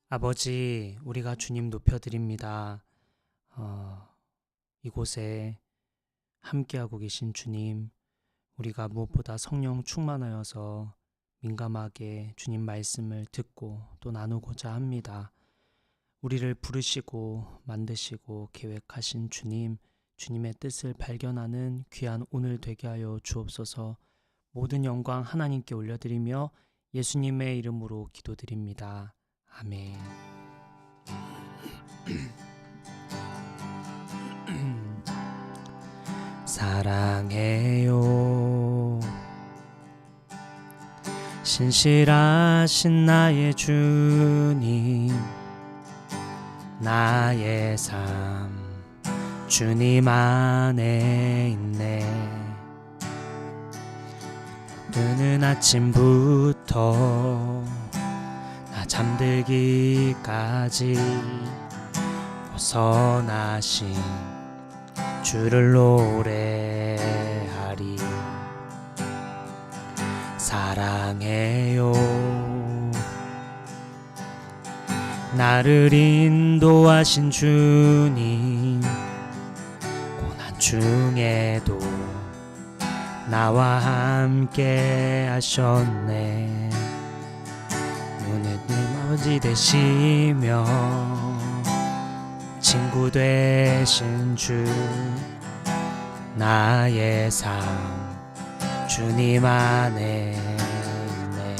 아버지, 우리가 주님 높여드립니다. 이곳에 함께하고 계신 주님, 우리가 무엇보다 성령 충만하여서 민감하게 주님 말씀을 듣고 또 나누고자 합니다. 우리를 부르시고 만드시고 계획하신 주님, 주님의 뜻을 발견하는 귀한 오늘 되게 하여 주옵소서. 모든 영광 하나님께 올려드리며 예수님의 이름으로 기도드립니다. 아멘. 사랑해요. 신실하신 나의 주님, 나의 삶 주님 안에 있네. 뜨는 아침부터 나 잠들기까지 벗어나신 주를 노래하리. 사랑해요. 나를 인도하신 주님, 고난 중에도 나와 함께 하셨네. 눈에 님 아버지 되시며 친구 되신 주, 나의 삶 주님 안에 있네.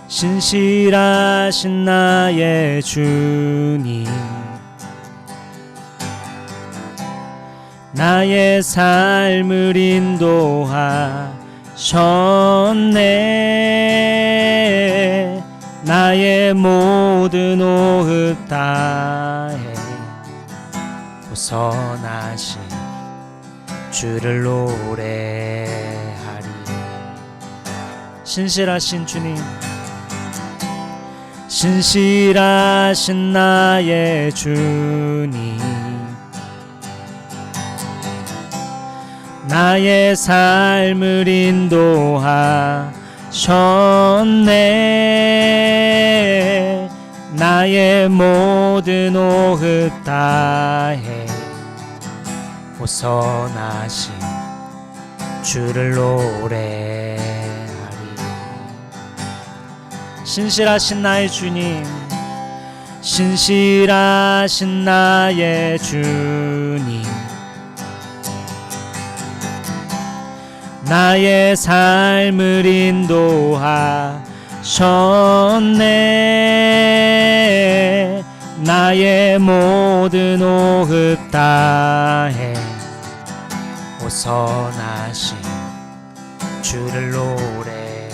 신실하신 나의 주님, 나의 삶을 인도하셨네. 나의 모든 호흡 다해 벗어나신 주를 노래하리. 신실하신 주님, 신실하신 나의 주님, 나의 삶을 인도하셨네. 나의 모든 호흡 다해 벗어나신 주를 노래하리. 신실하신 나의 주님, 신실하신 나의 주님, 나의 삶을 인도하셨네. 나의 모든 호흡 다해 벗어나신 주를 노래하리.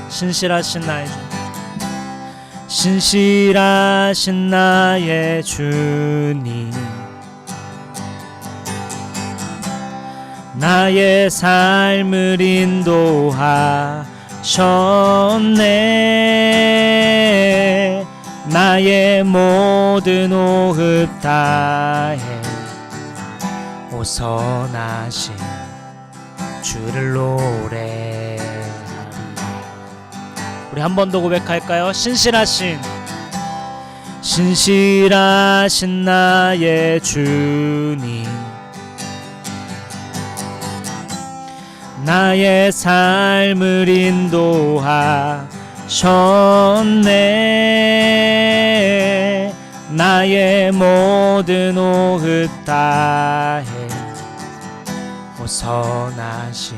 신실하신 나의 주, 신실하신 나의 주님, 나의 삶을 인도하셨네. 나의 모든 호흡 다해 벗어나신 주를 노래하리. 우리 한 번 더 고백할까요? 신실하신 나의 주님, 나의 삶을 인도하셨네. 나의 모든 호흡 다해 벗어나신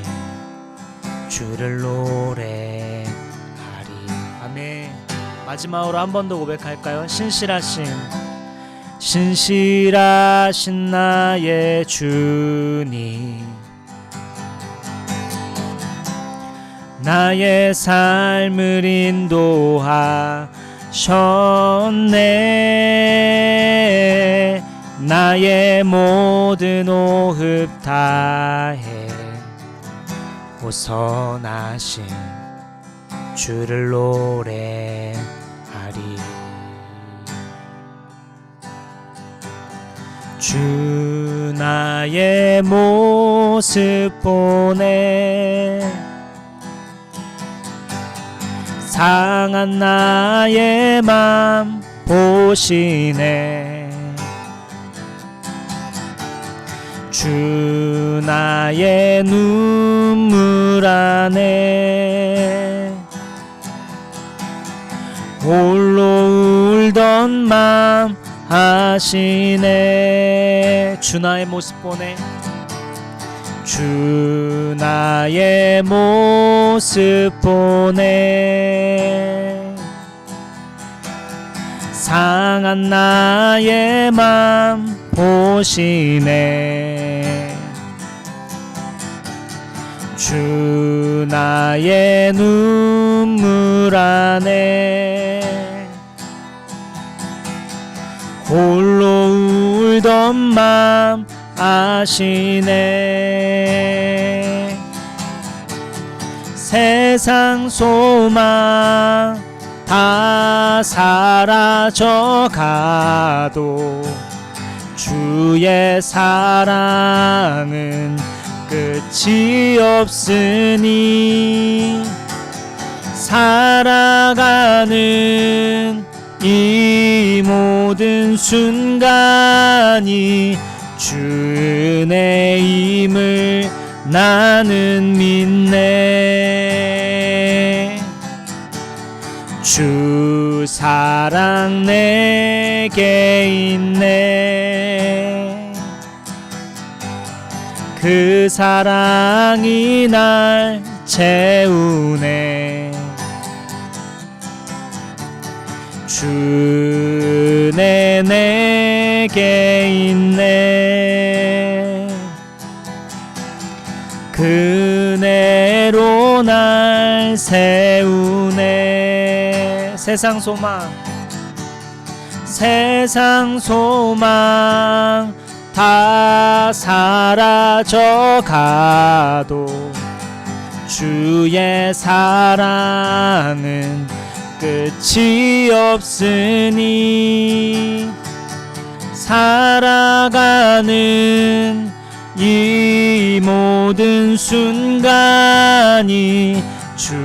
주를 노래하리. 아멘. 마지막으로 한 번 더 고백할까요? 신실하신 나의 주님, 나의 삶을 인도하셨네. 나의 모든 호흡 다해 벗어나신 주를 노래하리. 주 나의 모습 보네 상한 나의 맘 보시네 주 나의 눈물 안에 홀로 울던 맘 아시네 주 나의 모습 보네 주 나의 모습 보네 상한 나의 맘 보시네 주 나의 눈물 안에 홀로 울던 맘 아시네 세상 소망 다 사라져가도 주의 사랑은 끝이 없으니 살아가는 이 모든 순간이 주 은혜임을 나는 믿네 주 사랑 내게 있네 그 사랑이 날 채우네 주 은혜 내게 있네 그 은혜로 날 세우네 세상 소망 다 사라져가도 주의 사랑은 끝이 없으니 살아가는 이 모든 순간이 주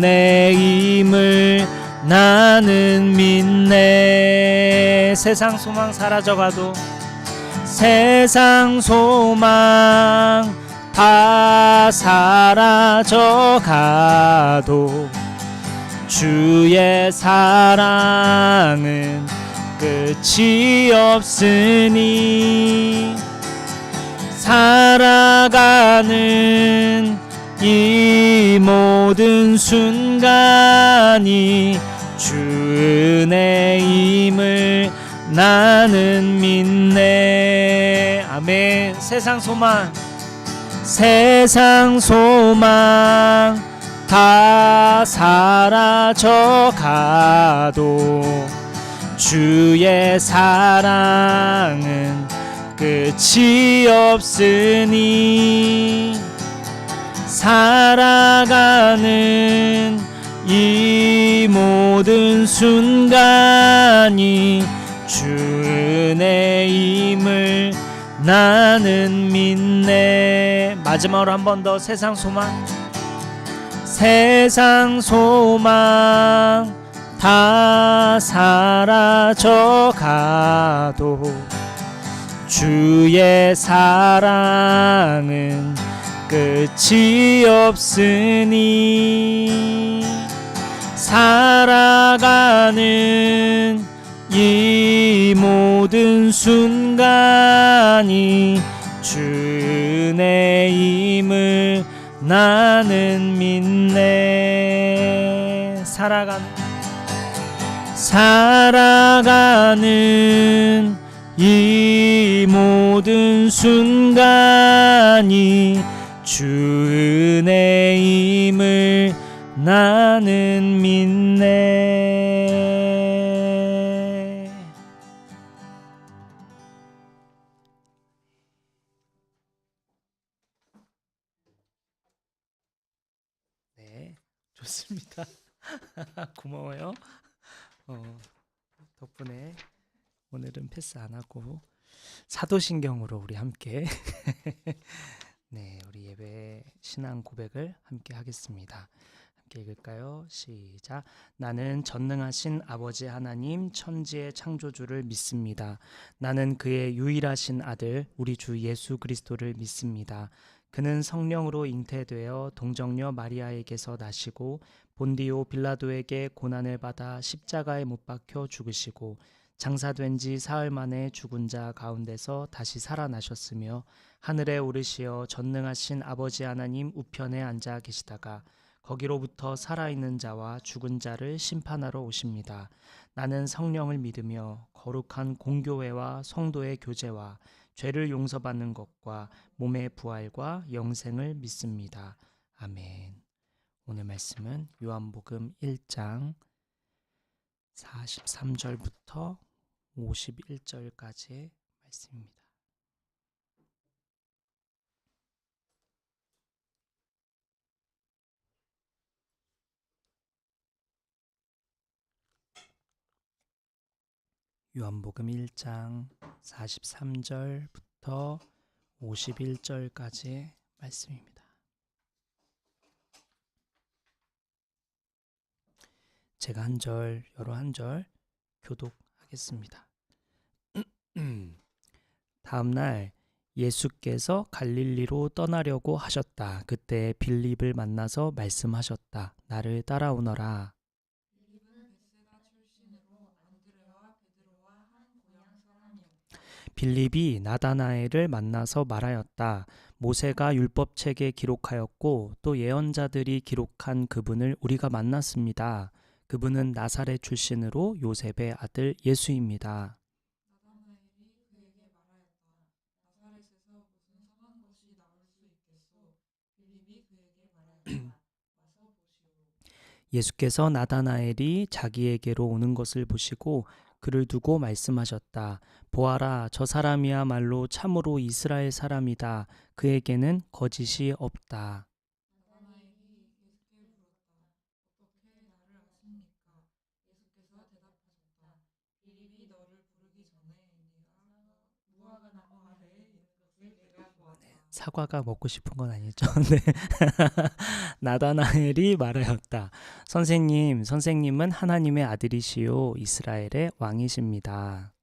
은혜임을 나는 믿네 세상 소망 사라져가도 세상 소망 다 사라져가도 주의 사랑은 끝이 없으니 살아가는 이 모든 순간이 주 은혜임을 나는 믿네 아멘 세상 소망 다 사라져가도 주의 사랑은 끝이 없으니 살아가는 이 모든 순간이 주 은혜임을 나는 믿네 마지막으로 한 번 더 세상 소망 다 사라져가도 주의 사랑은 끝이 없으니 살아가는 이 모든 순간이 주 은혜임을 나는 믿네 살아가는 이 모든 순간이 주 은혜임을 나는 믿네 네 좋습니다 고마워요 덕분에 오늘은 패스 안 하고 사도신경으로 우리 함께 네, 우리 예배 신앙 고백을 함께 하겠습니다. 함께 읽을까요? 시작. 나는 전능하신 아버지 하나님 천지의 창조주를 믿습니다. 나는 그의 유일하신 아들 우리 주 예수 그리스도를 믿습니다. 그는 성령으로 잉태되어 동정녀 마리아에게서 나시고 본디오 빌라도에게 고난을 받아 십자가에 못 박혀 죽으시고 장사된 지 사흘 만에 죽은 자 가운데서 다시 살아나셨으며 하늘에 오르시어 전능하신 아버지 하나님 우편에 앉아 계시다가 거기로부터 살아있는 자와 죽은 자를 심판하러 오십니다. 나는 성령을 믿으며 거룩한 공교회와 성도의 교제와 죄를 용서받는 것과 몸의 부활과 영생을 믿습니다. 아멘. 오늘 말씀은 요한복음 1장 43절부터 51절까지의 말씀입니다. 요한복음 1장 43절부터 51절까지의 말씀입니다. 제가 한 절, 여러 한 절 교독하겠습니다. 다음 날 예수께서 갈릴리로 떠나려고 하셨다. 그때 빌립을 만나서 말씀하셨다. 나를 따라오너라. 빌립이 나다나엘을 만나서 말하였다. 모세가 율법책에 기록하였고 또 예언자들이 기록한 그분을 우리가 만났습니다. 그분은 나사렛 출신으로 요셉의 아들 예수입니다. 예수께서 나다나엘이 자기에게로 오는 것을 보시고 그를 두고 말씀하셨다. 보아라, 저 사람이야말로 참으로 이스라엘 사람이다. 그에게는 거짓이 없다. 사과가 먹고 싶은 건 아니죠. 네. 나다나엘이 말하였다. 선생님은 하나님의 아들이시요 이스라엘의 왕이십니다.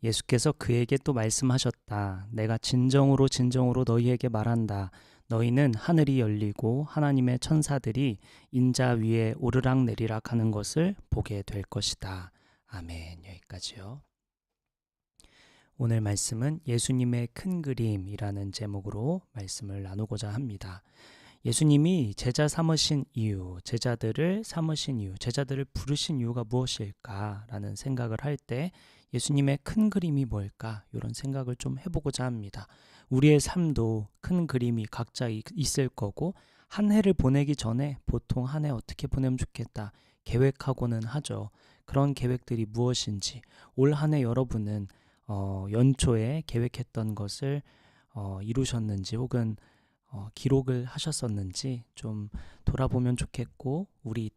예수께서 그에게 또 말씀하셨다. 내가 진정으로 너희에게 말한다. 너희는 하늘이 열리고 하나님의 천사들이 인자 위에 오르락내리락 하는 것을 보게 될 것이다. 아멘. 여기까지요. 오늘 말씀은 예수님의 큰 그림이라는 제목으로 말씀을 나누고자 합니다. 예수님이 제자들을 삼으신 이유, 제자들을 부르신 이유가 무엇일까라는 생각을 할 때 예수님의 큰 그림이 뭘까? 이런 생각을 좀 해보고자 합니다. 우리의 삶도 큰 그림이 각자 있을 거고 한 해를 보내기 전에 보통 한 해 어떻게 보내면 좋겠다 계획하고는 하죠. 그런 계획들이 무엇인지 올 한 해 여러분은 연초에 계획했던 것을 이루셨는지 혹은 기록을 하셨었는지 좀 돌아보면 좋겠고 우리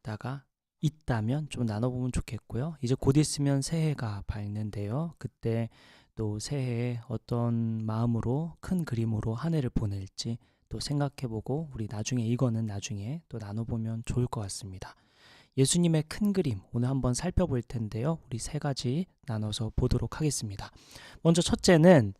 있다면 좀 나눠보면 좋겠고요. 이제 곧 있으면 새해가 밝는데요. 그때 또 새해에 어떤 마음으로 큰 그림으로 한 해를 보낼지 또 생각해보고 우리 이거는 나중에 또 나눠보면 좋을 것 같습니다. 예수님의 큰 그림 오늘 한번 살펴볼 텐데요. 우리 세 가지 나눠서 보도록 하겠습니다. 먼저 첫째는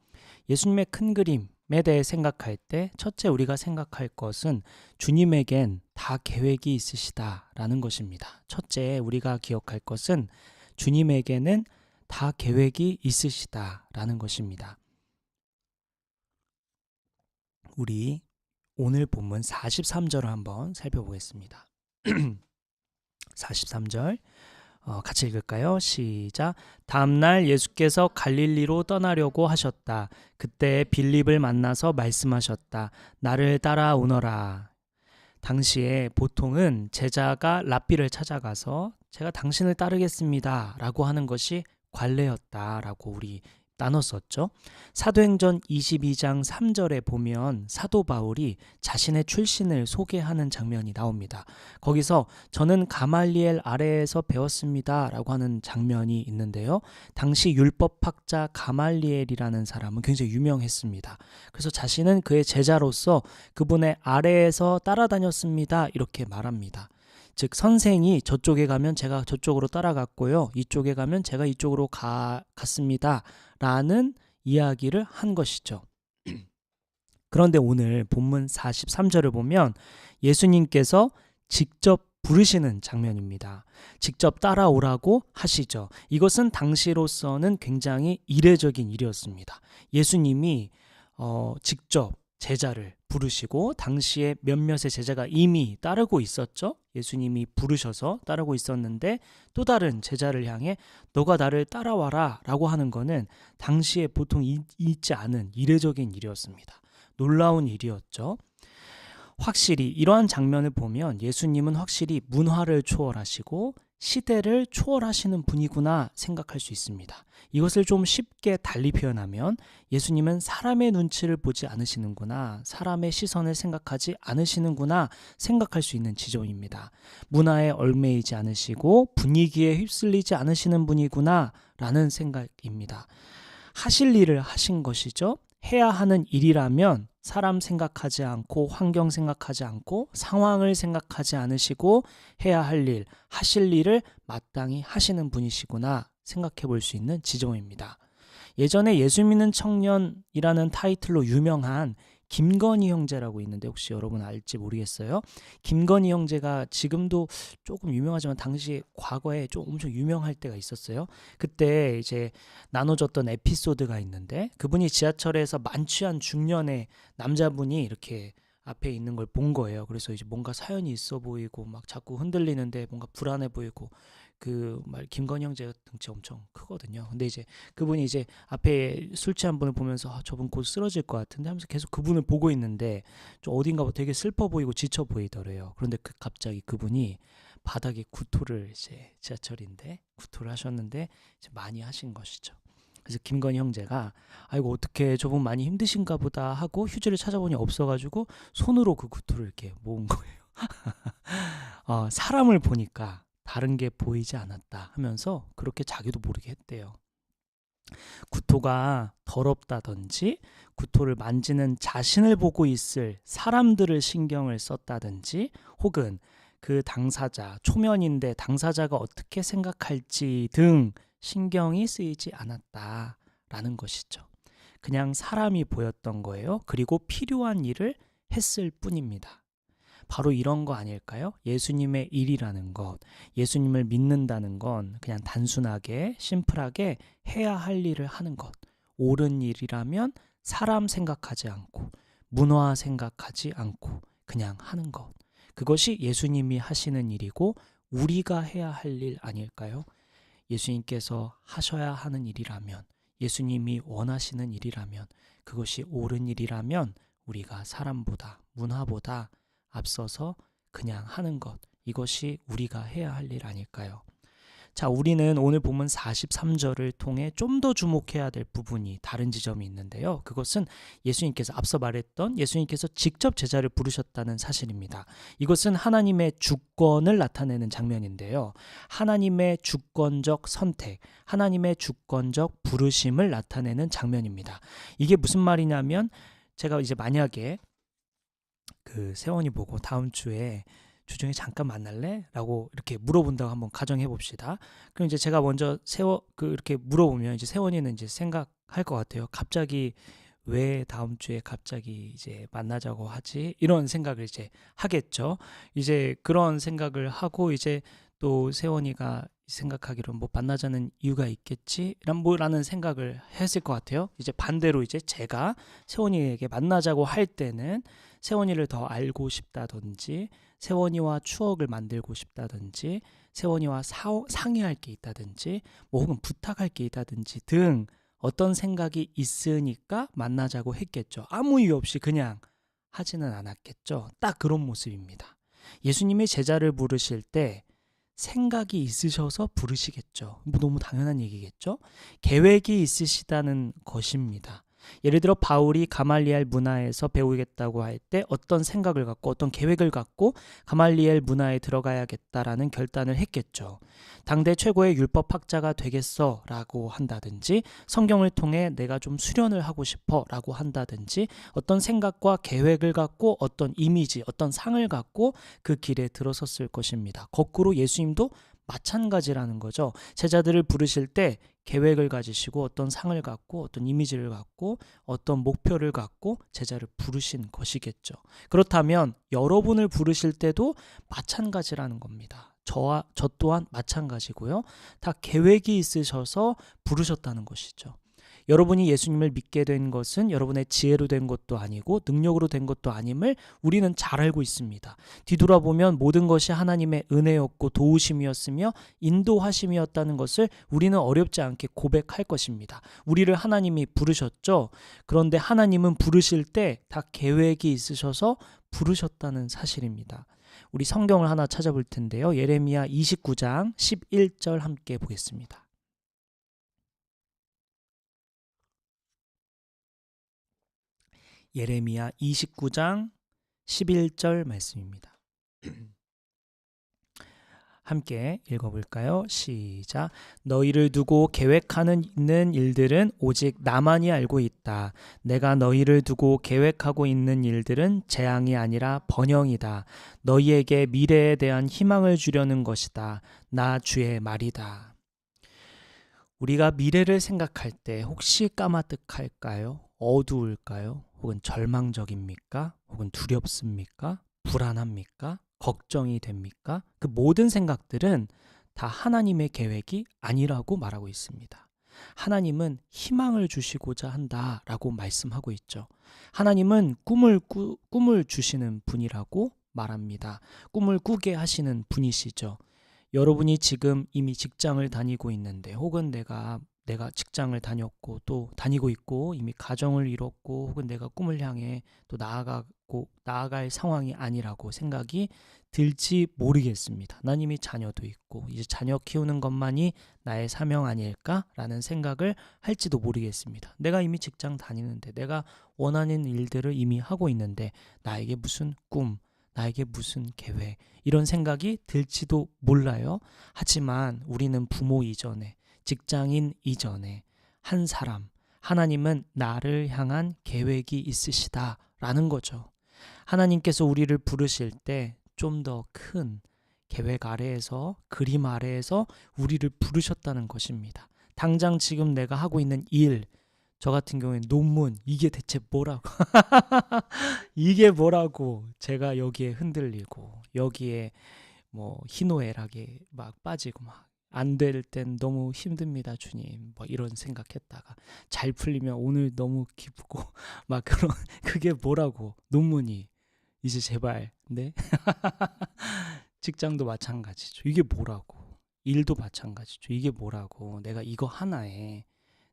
예수님의 큰 그림에 대해 생각할 때 첫째 우리가 생각할 것은 주님에겐 다 계획이 있으시다라는 것입니다. 첫째 우리가 기억할 것은 주님에게는 다 계획이 있으시다라는 것입니다. 우리 오늘 본문 43절을 한번 살펴보겠습니다. 43절 같이 읽을까요? 시작. 다음날 예수께서 갈릴리로 떠나려고 하셨다. 그때 빌립을 만나서 말씀하셨다. 나를 따라오너라. 당시에 보통은 제자가 랍비를 찾아가서 제가 당신을 따르겠습니다 라고 하는 것이 관례였다라고 우리 나눴었죠. 사도행전 22장 3절에 보면 사도 바울이 자신의 출신을 소개하는 장면이 나옵니다. 거기서 저는 가말리엘 아래에서 배웠습니다 라고 하는 장면이 있는데요. 당시 율법학자 가말리엘이라는 사람은 굉장히 유명했습니다. 그래서 자신은 그의 제자로서 그분의 아래에서 따라다녔습니다 이렇게 말합니다. 즉 선생이 저쪽에 가면 제가 저쪽으로 따라갔고요. 이쪽에 가면 제가 이쪽으로 갔습니다. 라는 이야기를 한 것이죠. 그런데 오늘 본문 43절을 보면 예수님께서 직접 부르시는 장면입니다. 직접 따라오라고 하시죠. 이것은 당시로서는 굉장히 이례적인 일이었습니다. 예수님이 직접 제자를 부르시고 당시에 몇몇의 제자가 이미 따르고 있었죠. 예수님이 부르셔서 따르고 있었는데 또 다른 제자를 향해 너가 나를 따라와라 라고 하는 것은 당시에 보통 있지 않은 이례적인 일이었습니다. 놀라운 일이었죠. 확실히 이러한 장면을 보면 예수님은 확실히 문화를 초월하시고 시대를 초월하시는 분이구나 생각할 수 있습니다. 이것을 좀 쉽게 달리 표현하면 예수님은 사람의 눈치를 보지 않으시는구나, 사람의 시선을 생각하지 않으시는구나 생각할 수 있는 지점입니다. 문화에 얽매이지 않으시고 분위기에 휩쓸리지 않으시는 분이구나 라는 생각입니다. 하실 일을 하신 것이죠. 해야 하는 일이라면 사람 생각하지 않고 환경 생각하지 않고 상황을 생각하지 않으시고 해야 할 일, 하실 일을 마땅히 하시는 분이시구나 생각해 볼 수 있는 지점입니다. 예전에 예수 믿는 청년이라는 타이틀로 유명한 김건희 형제라고 있는데 혹시 여러분 알지 모르겠어요. 김건희 형제가 지금도 조금 유명하지만 당시 과거에 좀 엄청 유명할 때가 있었어요. 그때 이제 나눠줬던 에피소드가 있는데 그분이 지하철에서 만취한 중년의 남자분이 이렇게 앞에 있는 걸 본 거예요. 그래서 이제 뭔가 사연이 있어 보이고 막 자꾸 흔들리는데 뭔가 불안해 보이고 그 말 김건희 형제가 등치 엄청 크거든요. 근데 이제 그분이 이제 앞에 술 취한 분을 보면서 저분 곧 쓰러질 것 같은데 하면서 계속 그분을 보고 있는데 좀 어딘가 되게 슬퍼 보이고 지쳐 보이더래요. 그런데 갑자기 그분이 바닥에 구토를 이제 지하철인데 구토를 하셨는데 이제 많이 하신 것이죠. 그래서 김건희 형제가 아이고 어떻게 저분 많이 힘드신가 보다 하고 휴지를 찾아보니 없어가지고 손으로 그 구토를 이렇게 모은 거예요. 사람을 보니까 다른 게 보이지 않았다 하면서 그렇게 자기도 모르게 했대요. 구토가 더럽다든지 구토를 만지는 자신을 보고 있을 사람들을 신경을 썼다든지 혹은 그 당사자, 초면인데 당사자가 어떻게 생각할지 등 신경이 쓰이지 않았다라는 것이죠. 그냥 사람이 보였던 거예요. 그리고 필요한 일을 했을 뿐입니다. 바로 이런 거 아닐까요? 예수님의 일이라는 것, 예수님을 믿는다는 건 그냥 단순하게 심플하게 해야 할 일을 하는 것. 옳은 일이라면 사람 생각하지 않고 문화 생각하지 않고 그냥 하는 것. 그것이 예수님이 하시는 일이고 우리가 해야 할 일 아닐까요? 예수님께서 하셔야 하는 일이라면, 예수님이 원하시는 일이라면, 그것이 옳은 일이라면 우리가 사람보다 문화보다 앞서서 그냥 하는 것, 이것이 우리가 해야 할 일 아닐까요? 자, 우리는 오늘 본문 43절을 통해 좀 더 주목해야 될 부분이 다른 지점이 있는데요. 그것은 예수님께서 앞서 말했던 예수님께서 직접 제자를 부르셨다는 사실입니다. 이것은 하나님의 주권을 나타내는 장면인데요. 하나님의 주권적 선택, 하나님의 주권적 부르심을 나타내는 장면입니다. 이게 무슨 말이냐면 제가 이제 만약에 그 세원이 보고 다음 주에 주중에 잠깐 만날래? 라고 이렇게 물어본다고 한번 가정해 봅시다. 그럼 이제 제가 먼저 이렇게 물어보면 이제 세원이는 이제 생각할 것 같아요. 갑자기 왜 다음 주에 갑자기 이제 만나자고 하지? 이런 생각을 이제 하겠죠. 이제 그런 생각을 하고 이제 또 세원이가 생각하기로는 뭐 만나자는 이유가 있겠지? 라는 생각을 했을 것 같아요. 이제 반대로 이제 제가 세원이에게 만나자고 할 때는 세원이를 더 알고 싶다든지 세원이와 추억을 만들고 싶다든지 세원이와 상의할 게 있다든지 뭐 혹은 부탁할 게 있다든지 등 어떤 생각이 있으니까 만나자고 했겠죠. 아무 이유 없이 그냥 하지는 않았겠죠. 딱 그런 모습입니다. 예수님이 제자를 부르실 때 생각이 있으셔서 부르시겠죠. 뭐 너무 당연한 얘기겠죠. 계획이 있으시다는 것입니다. 예를 들어 바울이 가말리엘 문화에서 배우겠다고 할 때 어떤 생각을 갖고 어떤 계획을 갖고 가말리엘 문화에 들어가야겠다라는 결단을 했겠죠. 당대 최고의 율법학자가 되겠어 라고 한다든지, 성경을 통해 내가 좀 수련을 하고 싶어 라고 한다든지, 어떤 생각과 계획을 갖고 어떤 이미지, 어떤 상을 갖고 그 길에 들어섰을 것입니다. 거꾸로 예수님도 마찬가지라는 거죠. 제자들을 부르실 때 계획을 가지시고 어떤 상을 갖고 어떤 이미지를 갖고 어떤 목표를 갖고 제자를 부르신 것이겠죠. 그렇다면 여러분을 부르실 때도 마찬가지라는 겁니다. 저 또한 마찬가지고요. 다 계획이 있으셔서 부르셨다는 것이죠. 여러분이 예수님을 믿게 된 것은 여러분의 지혜로 된 것도 아니고 능력으로 된 것도 아님을 우리는 잘 알고 있습니다. 뒤돌아보면 모든 것이 하나님의 은혜였고 도우심이었으며 인도하심이었다는 것을 우리는 어렵지 않게 고백할 것입니다. 우리를 하나님이 부르셨죠. 그런데 하나님은 부르실 때 다 계획이 있으셔서 부르셨다는 사실입니다. 우리 성경을 하나 찾아볼 텐데요. 예레미야 29장 11절 함께 보겠습니다. 예레미야 29장 11절 말씀입니다. 함께 읽어볼까요? 시작. 너희를 두고 계획하는 있는 일들은 오직 나만이 알고 있다. 내가 너희를 두고 계획하고 있는 일들은 재앙이 아니라 번영이다. 너희에게 미래에 대한 희망을 주려는 것이다. 나 주의 말이다. 우리가 미래를 생각할 때 혹시 까마득할까요? 어두울까요? 혹은 절망적입니까? 혹은 두렵습니까? 불안합니까? 걱정이 됩니까? 그 모든 생각들은 다 하나님의 계획이 아니라고 말하고 있습니다. 하나님은 희망을 주시고자 한다라고 말씀하고 있죠. 하나님은 꿈을 주시는 분이라고 말합니다. 꿈을 꾸게 하시는 분이시죠. 여러분이 지금 이미 직장을 다니고 있는데, 혹은 내가 직장을 다녔고 또 다니고 있고 이미 가정을 이뤘고 혹은 내가 꿈을 향해 또 나아갈 상황이 아니라고 생각이 들지 모르겠습니다. 난 이미 자녀도 있고 이제 자녀 키우는 것만이 나의 사명 아닐까라는 생각을 할지도 모르겠습니다. 내가 이미 직장 다니는데, 내가 원하는 일들을 이미 하고 있는데 나에게 무슨 꿈, 나에게 무슨 계획, 이런 생각이 들지도 몰라요. 하지만 우리는 부모 이전에, 직장인 이전에 한 사람, 하나님은 나를 향한 계획이 있으시다라는 거죠. 하나님께서 우리를 부르실 때 좀 더 큰 계획 아래에서, 그림 아래에서 우리를 부르셨다는 것입니다. 당장 지금 내가 하고 있는 일, 저 같은 경우에 논문, 이게 대체 뭐라고 이게 뭐라고 제가 여기에 흔들리고 여기에 뭐 희노애락에 막 빠지고 막 안 될 땐 너무 힘듭니다 주님, 뭐 이런 생각했다가 잘 풀리면 오늘 너무 기쁘고 막 그런 그게 뭐라고, 논문이 이제 제발. 네. 직장도 마찬가지죠. 이게 뭐라고, 일도 마찬가지죠. 이게 뭐라고, 내가 이거 하나에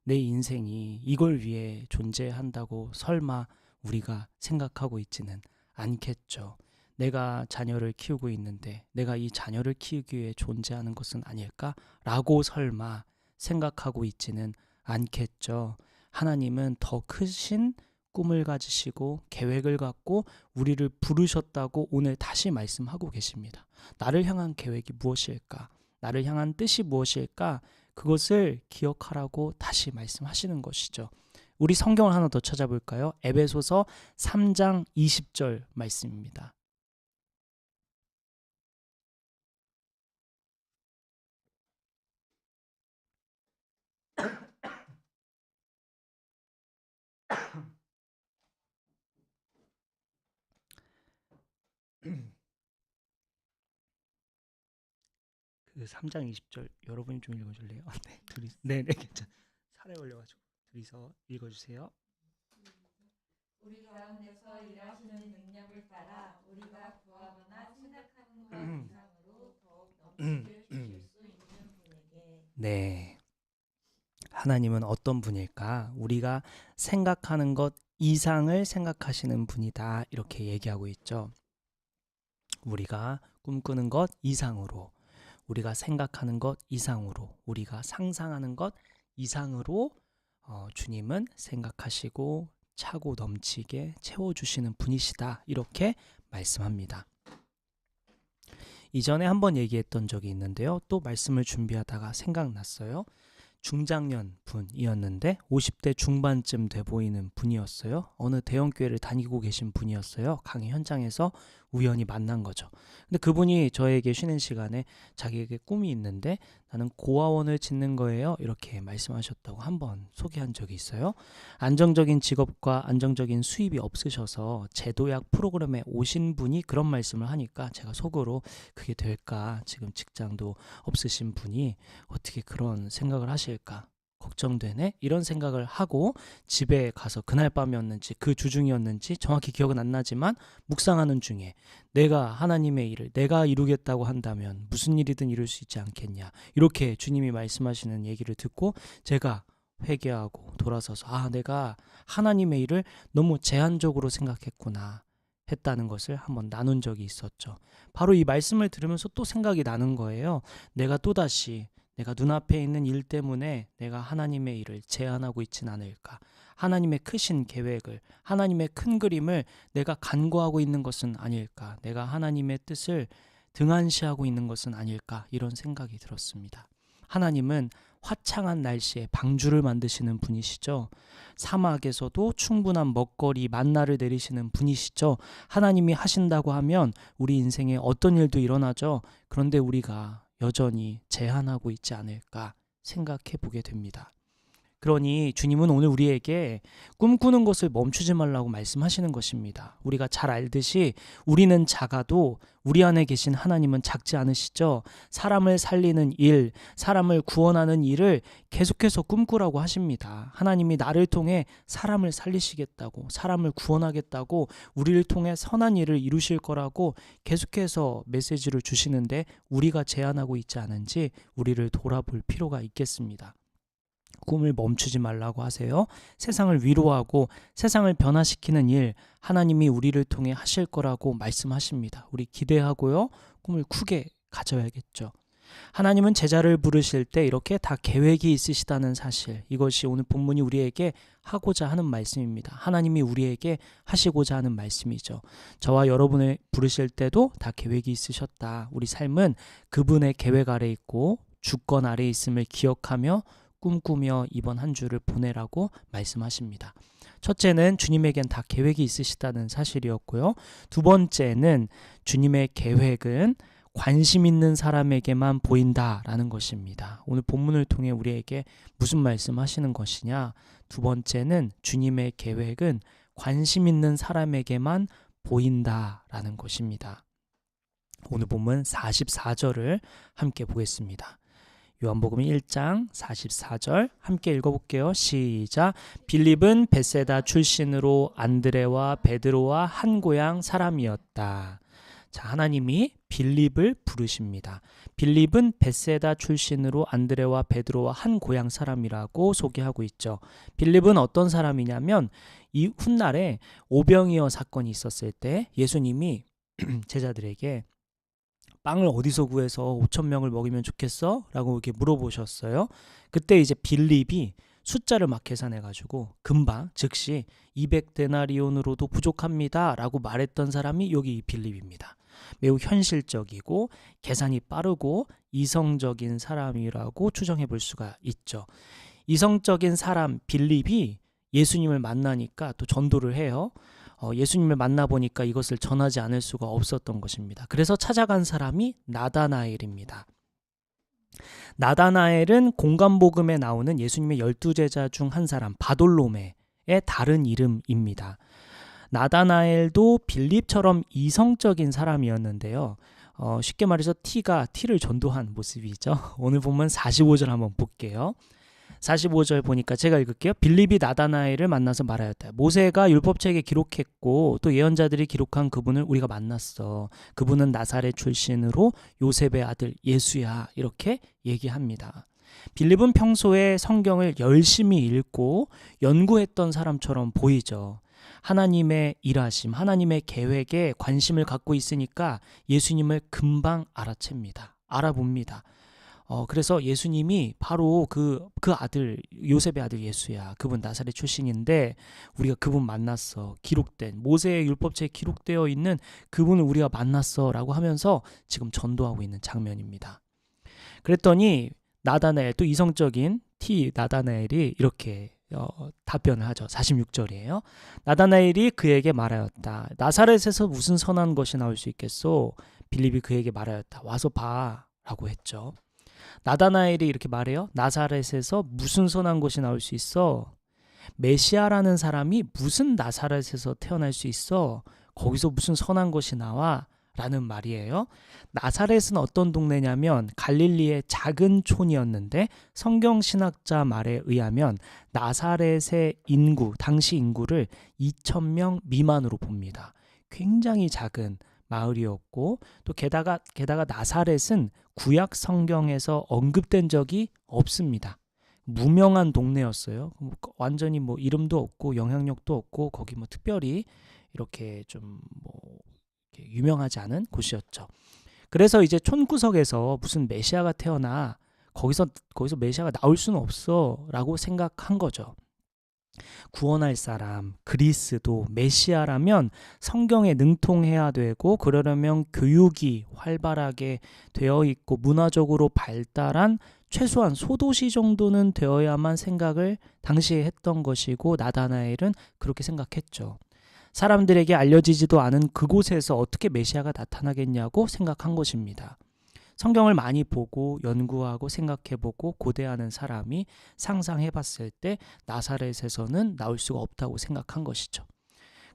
내 인생이 이걸 위해 존재한다고 설마 우리가 생각하고 있지는 않겠죠. 내가 자녀를 키우고 있는데 내가 이 자녀를 키우기 위해 존재하는 것은 아닐까라고 설마 생각하고 있지는 않겠죠. 하나님은 더 크신 꿈을 가지시고 계획을 갖고 우리를 부르셨다고 오늘 다시 말씀하고 계십니다. 나를 향한 계획이 무엇일까? 나를 향한 뜻이 무엇일까? 그것을 기억하라고 다시 말씀하시는 것이죠. 우리 성경을 하나 더 찾아볼까요? 에베소서 3장 20절 말씀입니다. 그 3장 20절 여러분이 좀 읽어줄래요? 네, 둘이, 네, 괜찮. 살에 올려가지고 둘이서 읽어주세요. 우리 가운데서 일하시는 능력을 따라 우리가 구하거나 생각하는 것 이상으로 더욱 넘치게 주실 수 있는 분에게. 네, 하나님은 어떤 분일까? 우리가 생각하는 것 이상을 생각하시는 분이다, 이렇게 얘기하고 있죠. 우리가 꿈꾸는 것 이상으로, 우리가 생각하는 것 이상으로, 우리가 상상하는 것 이상으로 주님은 생각하시고 차고 넘치게 채워주시는 분이시다. 이렇게 말씀합니다. 이전에 한번 얘기했던 적이 있는데요. 또 말씀을 준비하다가 생각났어요. 중장년 분이었는데 50대 중반쯤 돼 보이는 분이었어요. 어느 대형교회를 다니고 계신 분이었어요. 강의 현장에서 우연히 만난 거죠. 근데 그분이 저에게 쉬는 시간에 자기에게 꿈이 있는데 나는 고아원을 짓는 거예요. 이렇게 말씀하셨다고 한번 소개한 적이 있어요. 안정적인 직업과 안정적인 수입이 없으셔서 제도약 프로그램에 오신 분이 그런 말씀을 하니까 제가 속으로 그게 될까? 지금 직장도 없으신 분이 어떻게 그런 생각을 하실까? 걱정되네? 이런 생각을 하고 집에 가서 그날 밤이었는지 그 주중이었는지 정확히 기억은 안 나지만 묵상하는 중에 내가 하나님의 일을 내가 이루겠다고 한다면 무슨 일이든 이룰 수 있지 않겠냐, 이렇게 주님이 말씀하시는 얘기를 듣고 제가 회개하고 돌아서서 내가 하나님의 일을 너무 제한적으로 생각했구나 했다는 것을 한번 나눈 적이 있었죠. 바로 이 말씀을 들으면서 또 생각이 나는 거예요. 내가 또다시 내가 눈앞에 있는 일 때문에 내가 하나님의 일을 제한하고 있진 않을까? 하나님의 크신 계획을, 하나님의 큰 그림을 내가 간과하고 있는 것은 아닐까? 내가 하나님의 뜻을 등한시하고 있는 것은 아닐까? 이런 생각이 들었습니다. 하나님은 화창한 날씨에 방주를 만드시는 분이시죠. 사막에서도 충분한 먹거리, 만나를 내리시는 분이시죠. 하나님이 하신다고 하면 우리 인생에 어떤 일도 일어나죠. 그런데 우리가 여전히 제한하고 있지 않을까 생각해 보게 됩니다. 그러니 주님은 오늘 우리에게 꿈꾸는 것을 멈추지 말라고 말씀하시는 것입니다. 우리가 잘 알듯이 우리는 작아도 우리 안에 계신 하나님은 작지 않으시죠. 사람을 살리는 일, 사람을 구원하는 일을 계속해서 꿈꾸라고 하십니다. 하나님이 나를 통해 사람을 살리시겠다고, 사람을 구원하겠다고, 우리를 통해 선한 일을 이루실 거라고 계속해서 메시지를 주시는데 우리가 제한하고 있지 않은지 우리를 돌아볼 필요가 있겠습니다. 꿈을 멈추지 말라고 하세요. 세상을 위로하고 세상을 변화시키는 일 하나님이 우리를 통해 하실 거라고 말씀하십니다. 우리 기대하고요. 꿈을 크게 가져야겠죠. 하나님은 제자를 부르실 때 이렇게 다 계획이 있으시다는 사실, 이것이 오늘 본문이 우리에게 하고자 하는 말씀입니다. 하나님이 우리에게 하시고자 하는 말씀이죠. 저와 여러분을 부르실 때도 다 계획이 있으셨다. 우리 삶은 그분의 계획 아래 있고 주권 아래 있음을 기억하며 꿈꾸며 이번 한 주를 보내라고 말씀하십니다. 첫째는 주님에겐 다 계획이 있으시다는 사실이었고요. 두 번째는 주님의 계획은 관심 있는 사람에게만 보인다라는 것입니다. 오늘 본문을 통해 우리에게 무슨 말씀하시는 것이냐? 두 번째는 주님의 계획은 관심 있는 사람에게만 보인다라는 것입니다. 오늘 본문 44절을 함께 보겠습니다. 요한복음 1장 44절 함께 읽어볼게요. 시작. 빌립은 벳세다 출신으로 안드레와 베드로와 한 고향 사람이었다. 자, 하나님이 빌립을 부르십니다. 빌립은 벳세다 출신으로 안드레와 베드로와 한 고향 사람이라고 소개하고 있죠. 빌립은 어떤 사람이냐면 이 훗날에 오병이어 사건이 있었을 때 예수님이 제자들에게 빵을 어디서 구해서 5,000명을 먹이면 좋겠어? 라고 이렇게 물어보셨어요. 그때 이제 빌립이 숫자를 막 계산해가지고 금방 즉시 200데나리온으로도 부족합니다 라고 말했던 사람이 여기 빌립입니다. 매우 현실적이고 계산이 빠르고 이성적인 사람이라고 추정해 볼 수가 있죠. 이성적인 사람 빌립이 예수님을 만나니까 또 전도를 해요. 예수님을 만나보니까 이것을 전하지 않을 수가 없었던 것입니다. 그래서 찾아간 사람이 나다나엘입니다. 나다나엘은 공간복음에 나오는 예수님의 12제자 중 한 사람 바돌로메의 다른 이름입니다. 나다나엘도 빌립처럼 이성적인 사람이었는데요. 쉽게 말해서 T를 전도한 모습이죠. 오늘 보면 45절 한번 볼게요. 45절 보니까 제가 읽을게요. 빌립이 나다나엘을 만나서 말하였다. 모세가 율법책에 기록했고 또 예언자들이 기록한 그분을 우리가 만났어. 그분은 나사렛 출신으로 요셉의 아들 예수야. 이렇게 얘기합니다. 빌립은 평소에 성경을 열심히 읽고 연구했던 사람처럼 보이죠. 하나님의 일하심, 하나님의 계획에 관심을 갖고 있으니까 예수님을 금방 알아챕니다. 알아봅니다. 그래서 예수님이 바로 그 아들, 요셉의 아들 예수야. 그분 나사렛 출신인데 우리가 그분 만났어. 기록된 모세의 율법책에 기록되어 있는 그분을 우리가 만났어라고 하면서 지금 전도하고 있는 장면입니다. 그랬더니 나다나엘, 또 이성적인 나다나엘이 이렇게 답변을 하죠. 46절이에요. 나다나엘이 그에게 말하였다. 나사렛에서 무슨 선한 것이 나올 수 있겠소? 빌립이 그에게 말하였다. 와서 봐 라고 했죠. 나다나엘이 이렇게 말해요. 나사렛에서 무슨 선한 것이 나올 수 있어? 메시아라는 사람이 무슨 나사렛에서 태어날 수 있어? 거기서 무슨 선한 것이 나와? 라는 말이에요. 나사렛은 어떤 동네냐면 갈릴리의 작은 촌이었는데 성경 신학자 말에 의하면 나사렛의 인구, 당시 인구를 2,000명 미만으로 봅니다. 굉장히 작은 마을이었고 또 게다가 나사렛은 구약 성경에서 언급된 적이 없습니다. 무명한 동네였어요. 완전히 뭐 이름도 없고 영향력도 없고 거기 뭐 특별히 이렇게 좀 뭐 유명하지 않은 곳이었죠. 그래서 이제 촌구석에서 무슨 메시아가 태어나 거기서 메시아가 나올 수는 없어라고 생각한 거죠. 구원할 사람, 그리스도, 메시아라면 성경에 능통해야 되고 그러려면 교육이 활발하게 되어 있고 문화적으로 발달한 최소한 소도시 정도는 되어야만 생각을 당시에 했던 것이고 나다나엘은 그렇게 생각했죠. 사람들에게 알려지지도 않은 그곳에서 어떻게 메시아가 나타나겠냐고 생각한 것입니다. 성경을 많이 보고 연구하고 생각해보고 고대하는 사람이 상상해봤을 때 나사렛에서는 나올 수가 없다고 생각한 것이죠.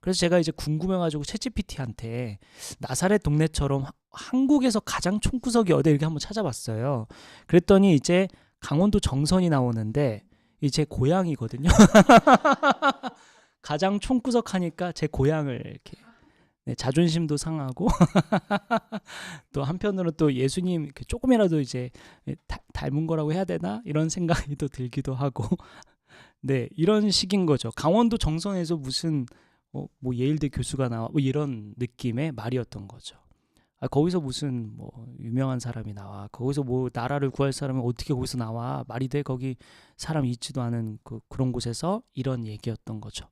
그래서 제가 이제 궁금해가지고 챗GPT한테 나사렛 동네처럼 한국에서 가장 촌구석이 어디 이렇게 한번 찾아봤어요. 그랬더니 이제 강원도 정선이 나오는데 이제 제 고향이거든요. 가장 촌구석 하니까 제 고향을 이렇게 자존심도 상하고 또 한편으로 또 예수님 조금이라도 이제 닮은 거라고 해야 되나 이런 생각이 또 들기도 하고 네 이런 식인 거죠. 강원도 정선에서 무슨 뭐 예일대 교수가 나와 뭐 이런 느낌의 말이었던 거죠. 거기서 무슨 뭐 유명한 사람이 나와 거기서 뭐 나라를 구할 사람은 어떻게 거기서 나와 말이 돼 거기 사람 있지도 않은 그런 곳에서 이런 얘기였던 거죠.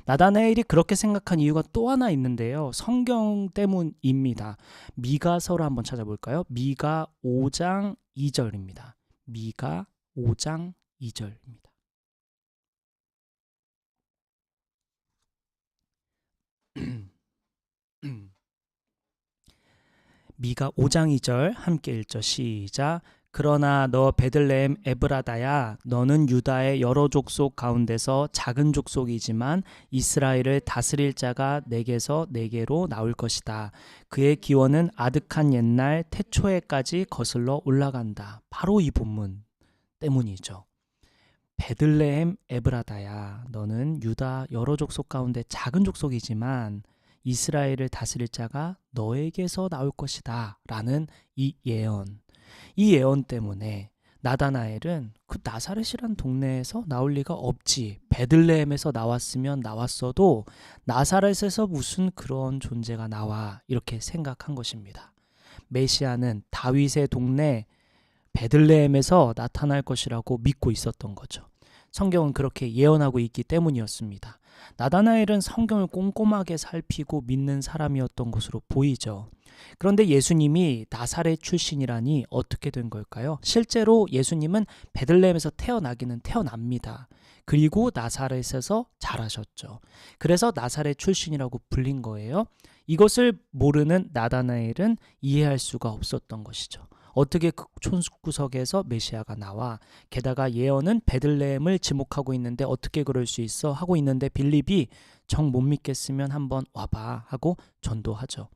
나다나엘이 그렇게 생각한 이유가 또 하나 있는데요. 성경 때문입니다. 미가서를 한번 찾아볼까요? 미가 5장 2절입니다. 미가 5장 2절입니다. 미가 5장 2절 함께 읽죠. 시작. 그러나 너 베들레헴 에브라다야 너는 유다의 여러 족속 가운데서 작은 족속이지만 이스라엘을 다스릴 자가 내게서 내게로 나올 것이다. 그의 기원은 아득한 옛날 태초에까지 거슬러 올라간다. 바로 이 본문 때문이죠. 베들레헴 에브라다야 너는 유다 여러 족속 가운데 작은 족속이지만 이스라엘을 다스릴 자가 너에게서 나올 것이다 라는 이 예언 때문에 나다나엘은 그 나사렛이란 동네에서 나올 리가 없지. 베들레헴에서 나왔으면 나왔어도 나사렛에서 무슨 그런 존재가 나와 이렇게 생각한 것입니다. 메시아는 다윗의 동네 베들레헴에서 나타날 것이라고 믿고 있었던 거죠. 성경은 그렇게 예언하고 있기 때문이었습니다. 나다나엘은 성경을 꼼꼼하게 살피고 믿는 사람이었던 것으로 보이죠. 그런데 예수님이 나사렛 출신이라니 어떻게 된 걸까요? 실제로 예수님은 베들레헴에서 태어나기는 태어납니다. 그리고 나사렛에서 자라셨죠. 그래서 나사렛 출신이라고 불린 거예요. 이것을 모르는 나다나엘은 이해할 수가 없었던 것이죠. 어떻게 그 촌구석에서 메시아가 나와 게다가 예언은 베들레헴을 지목하고 있는데 어떻게 그럴 수 있어 하고 있는데 빌립이 정 못 믿겠으면 한번 와봐 하고 전도하죠.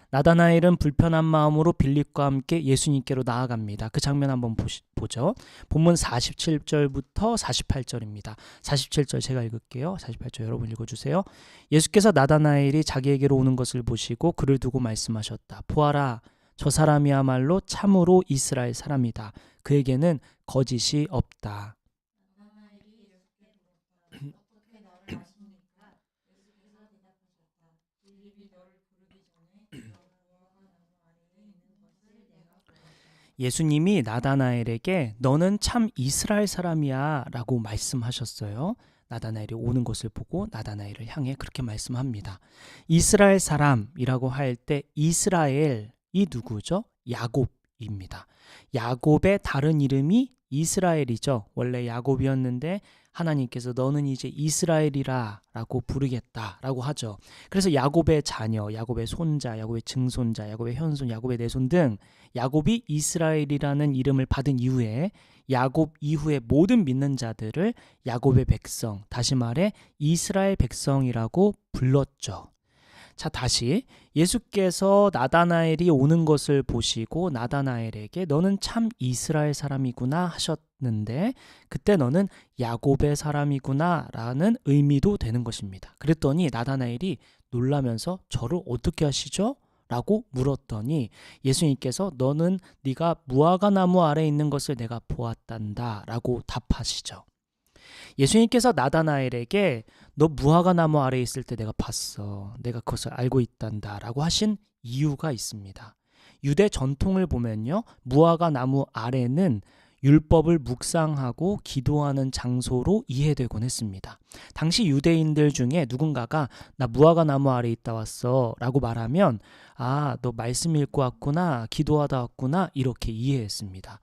나다나엘은 불편한 마음으로 빌립과 함께 예수님께로 나아갑니다. 그 장면 한번 보죠. 본문 47절부터 48절입니다. 47절 제가 읽을게요. 48절 여러분 읽어주세요. 예수께서 나다나엘이 자기에게로 오는 것을 보시고 그를 두고 말씀하셨다. 보아라 저 사람이야말로 참으로 이스라엘 사람이다. 그에게는 거짓이 없다. 나다나엘이 예수께 물었다. 어떻게 나를 아십니까? 예수께서 대답하셨다. 빌립이 너를 부르기 전에 너 무화과 나무 아래에 있는 것을 내가 보았다. 예수님이 나다나엘에게 너는 참 이스라엘 사람이야 라고 말씀하셨어요. 나다나엘이 오는 것을 보고 나다나엘을 향해 그렇게 말씀합니다. 이스라엘 사람이라고 할 때 이스라엘이 누구죠? 야곱입니다. 야곱의 다른 이름이 이스라엘이죠. 원래 야곱이었는데 하나님께서 너는 이제 이스라엘이라 라고 부르겠다 라고 하죠. 그래서 야곱의 자녀, 야곱의 손자, 야곱의 증손자, 야곱의 현손, 야곱의 내손 등 야곱이 이스라엘이라는 이름을 받은 이후에 야곱 이후의 모든 믿는 자들을 야곱의 백성, 다시 말해 이스라엘 백성이라고 불렀죠. 자, 다시 예수께서 나다나엘이 오는 것을 보시고 나다나엘에게 너는 참 이스라엘 사람이구나 하셨는데 그때 너는 야곱의 사람이구나 라는 의미도 되는 것입니다. 그랬더니 나다나엘이 놀라면서 저를 어떻게 하시죠? 라고 물었더니 예수님께서 너는 네가 무화과 나무 아래에 있는 것을 내가 보았단다 라고 답하시죠. 예수님께서 나다나엘에게 너 무화과 나무 아래에 있을 때 내가 봤어. 내가 그것을 알고 있단다 라고 하신 이유가 있습니다. 유대 전통을 보면요. 무화과 나무 아래는 율법을 묵상하고 기도하는 장소로 이해되곤 했습니다. 당시 유대인들 중에 누군가가 나 무화과 나무 아래에 있다 왔어 라고 말하면 아, 너 말씀 읽고 왔구나, 기도하다 왔구나 이렇게 이해했습니다.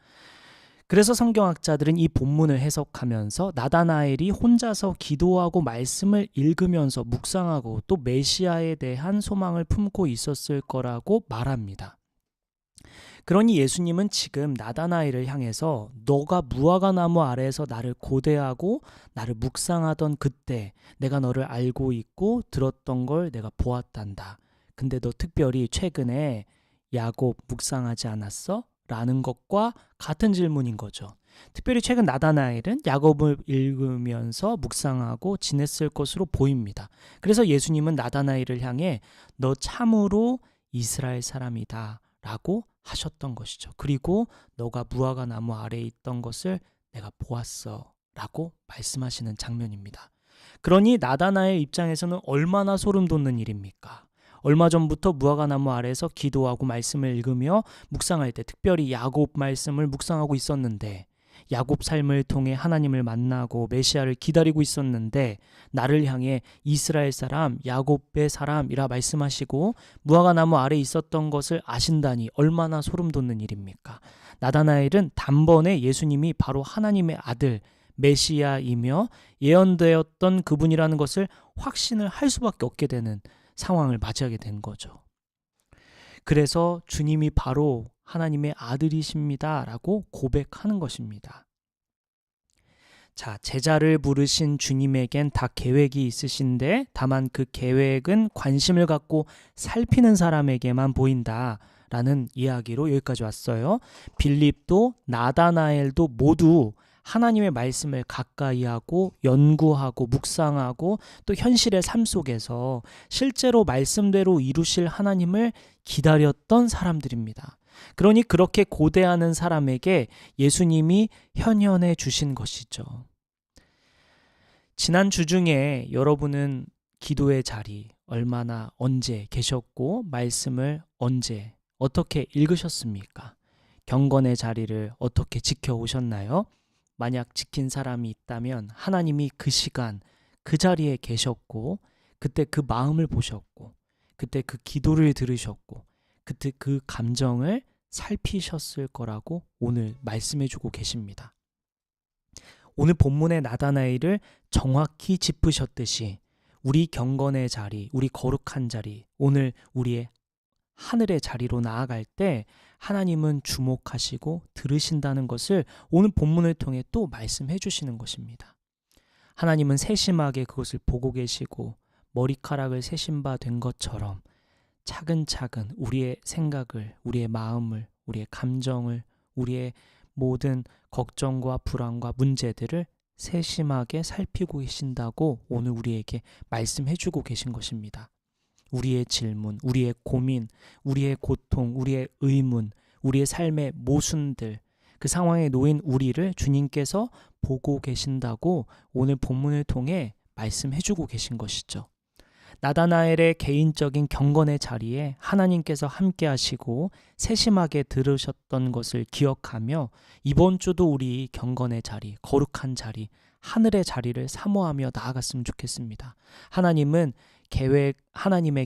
그래서 성경학자들은 이 본문을 해석하면서 나다나엘이 혼자서 기도하고 말씀을 읽으면서 묵상하고 또 메시아에 대한 소망을 품고 있었을 거라고 말합니다. 그러니 예수님은 지금 나다나엘을 향해서 너가 무화과 나무 아래에서 나를 고대하고 나를 묵상하던 그때 내가 너를 알고 있고 들었던 걸 내가 보았단다. 근데 너 특별히 최근에 야곱 묵상하지 않았어? 라는 것과 같은 질문인 거죠. 특별히 최근 나다나엘은 야곱을 읽으면서 묵상하고 지냈을 것으로 보입니다. 그래서 예수님은 나다나엘을 향해 너 참으로 이스라엘 사람이다 라고 하셨던 것이죠. 그리고 너가 무화과 나무 아래에 있던 것을 내가 보았어 라고 말씀하시는 장면입니다. 그러니 나다나엘 입장에서는 얼마나 소름 돋는 일입니까? 얼마 전부터 무화과 나무 아래에서 기도하고 말씀을 읽으며 묵상할 때 특별히 야곱 말씀을 묵상하고 있었는데 야곱 삶을 통해 하나님을 만나고 메시아를 기다리고 있었는데 나를 향해 이스라엘 사람, 야곱의 사람이라 말씀하시고 무화과 나무 아래에 있었던 것을 아신다니 얼마나 소름 돋는 일입니까? 나다나엘은 단번에 예수님이 바로 하나님의 아들 메시아이며 예언되었던 그분이라는 것을 확신을 할 수밖에 없게 되는 상황을 맞이하게 된 거죠. 그래서 주님이 바로 하나님의 아들이십니다 라고 고백하는 것입니다. 자, 제자를 부르신 주님에겐 다 계획이 있으신데 다만 그 계획은 관심을 갖고 살피는 사람에게만 보인다 라는 이야기로 여기까지 왔어요. 빌립도 나다나엘도 모두 하나님의 말씀을 가까이 하고 연구하고 묵상하고 또 현실의 삶 속에서 실제로 말씀대로 이루실 하나님을 기다렸던 사람들입니다. 그러니 그렇게 고대하는 사람에게 예수님이 현현해 주신 것이죠. 지난 주 중에 여러분은 기도의 자리 얼마나 언제 계셨고 말씀을 언제 어떻게 읽으셨습니까? 경건의 자리를 어떻게 지켜오셨나요? 만약 지킨 사람이 있다면 하나님이 그 시간 그 자리에 계셨고 그때 그 마음을 보셨고 그때 그 기도를 들으셨고 그때 그 감정을 살피셨을 거라고 오늘 말씀해주고 계십니다. 오늘 본문의 나다나엘을 정확히 짚으셨듯이 우리 경건의 자리, 우리 거룩한 자리, 오늘 우리의 하늘의 자리로 나아갈 때 하나님은 주목하시고 들으신다는 것을 오늘 본문을 통해 또 말씀해 주시는 것입니다. 하나님은 세심하게 그것을 보고 계시고 머리카락을 세신 바 된 것처럼 차근차근 우리의 생각을, 우리의 마음을, 우리의 감정을, 우리의 모든 걱정과 불안과 문제들을 세심하게 살피고 계신다고 오늘 우리에게 말씀해 주고 계신 것입니다. 우리의 질문, 우리의 고민, 우리의 고통, 우리의 의문, 우리의 삶의 모순들, 그 상황에 놓인 우리를 주님께서 보고 계신다고 오늘 본문을 통해 말씀해주고 계신 것이죠. 나다나엘의 개인적인 경건의 자리에 하나님께서 함께 하시고 세심하게 들으셨던 것을 기억하며 이번 주도 우리 경건의 자리, 거룩한 자리, 하늘의 자리를 사모하며 나아갔으면 좋겠습니다. 하나님의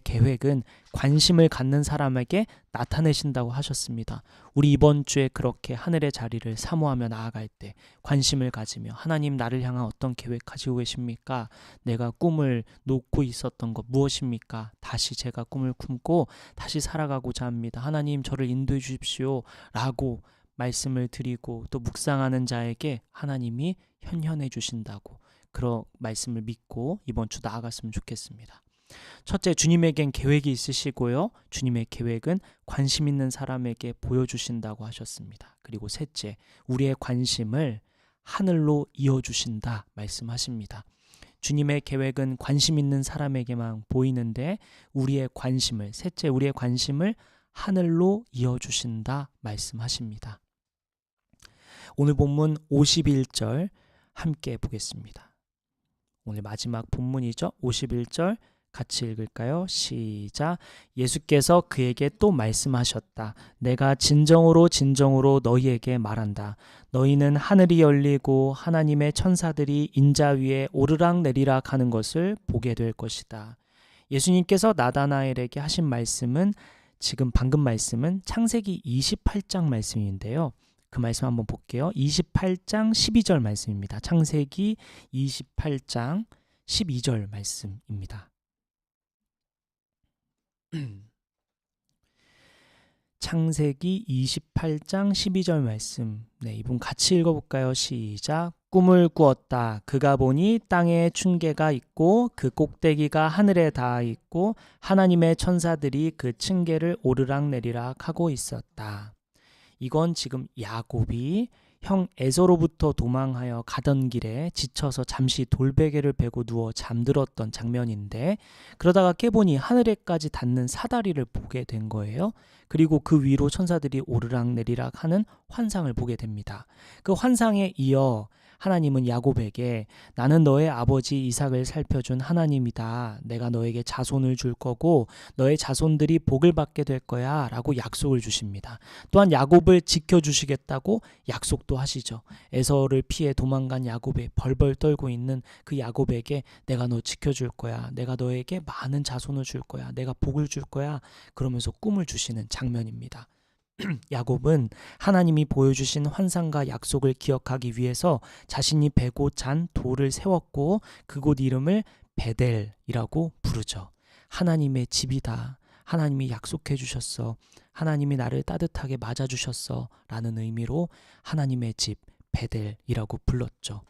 계획은 관심을 갖는 사람에게 나타내신다고 하셨습니다. 우리 이번 주에 그렇게 하늘의 자리를 사모하며 나아갈 때 관심을 가지며 하나님 나를 향한 어떤 계획 가지고 계십니까? 내가 꿈을 놓고 있었던 것 무엇입니까? 다시 제가 꿈을 품고 다시 살아가고자 합니다. 하나님 저를 인도해 주십시오 라고 말씀을 드리고 또 묵상하는 자에게 하나님이 현현해 주신다고 그런 말씀을 믿고 이번 주 나아갔으면 좋겠습니다. 첫째, 주님에겐 계획이 있으시고요. 주님의 계획은 관심 있는 사람에게 보여주신다고 하셨습니다. 그리고 셋째, 우리의 관심을 하늘로 이어주신다 말씀하십니다. 주님의 계획은 관심 있는 사람에게만 보이는데 우리의 관심을 하늘로 이어주신다 말씀하십니다. 오늘 본문 51절 함께 보겠습니다. 오늘 마지막 본문이죠. 51절 같이 읽을까요? 시작. 예수께서 그에게 또 말씀하셨다. 내가 진정으로 너희에게 말한다. 너희는 하늘이 열리고 하나님의 천사들이 인자 위에 오르락내리락 하는 것을 보게 될 것이다. 예수님께서 나다나엘에게 하신 말씀은 방금 말씀은 창세기 28장 말씀인데요. 그 말씀 한번 볼게요. 28장 12절 말씀입니다. 창세기 28장 12절 말씀입니다. 창세기 28장 12절 말씀. 이분 같이 읽어볼까요? 시작. 꿈을 꾸었다. 그가 보니 땅에 층계가 있고 그 꼭대기가 하늘에 닿아 있고 하나님의 천사들이 그 층계를 오르락내리락 하고 있었다. 이건 지금 야곱이 형 에서로부터 도망하여 가던 길에 지쳐서 잠시 돌베개를 베고 누워 잠들었던 장면인데 그러다가 깨보니 하늘에까지 닿는 사다리를 보게 된 거예요. 그리고 그 위로 천사들이 오르락내리락 하는 환상을 보게 됩니다. 그 환상에 이어 하나님은 야곱에게 나는 너의 아버지 이삭을 살펴준 하나님이다. 내가 너에게 자손을 줄 거고 너의 자손들이 복을 받게 될 거야 라고 약속을 주십니다. 또한 야곱을 지켜주시겠다고 약속도 하시죠. 에서를 피해 도망간 야곱에 벌벌 떨고 있는 그 야곱에게 내가 너 지켜줄 거야. 내가 너에게 많은 자손을 줄 거야. 내가 복을 줄 거야. 그러면서 꿈을 주시는 장면입니다. 야곱은 하나님이 보여주신 환상과 약속을 기억하기 위해서 자신이 베고 잔 돌을 세웠고 그곳 이름을 베델이라고 부르죠. 하나님의 집이다. 하나님이 약속해 주셨어. 하나님이 나를 따뜻하게 맞아주셨어 라는 의미로 하나님의 집 베델이라고 불렀죠.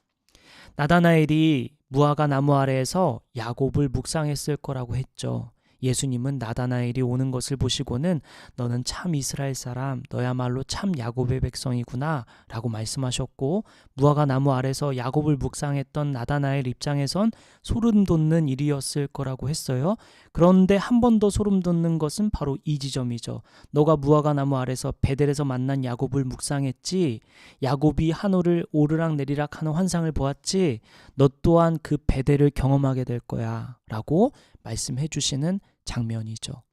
나다나엘이 무화과 나무 아래에서 야곱을 묵상했을 거라고 했죠. 예수님은 나다나엘이 오는 것을 보시고는 너는 참 이스라엘 사람, 너야말로 참 야곱의 백성이구나 라고 말씀하셨고 무화과 나무 아래서 야곱을 묵상했던 나다나엘 입장에선 소름 돋는 일이었을 거라고 했어요. 그런데 한 번 더 소름 돋는 것은 바로 이 지점이죠. 너가 무화과 나무 아래서 베델에서 만난 야곱을 묵상했지, 야곱이 하늘을 오르락내리락 하는 환상을 보았지, 너 또한 그 베델을 경험하게 될 거야 라고 말씀해 주시는 장면이죠.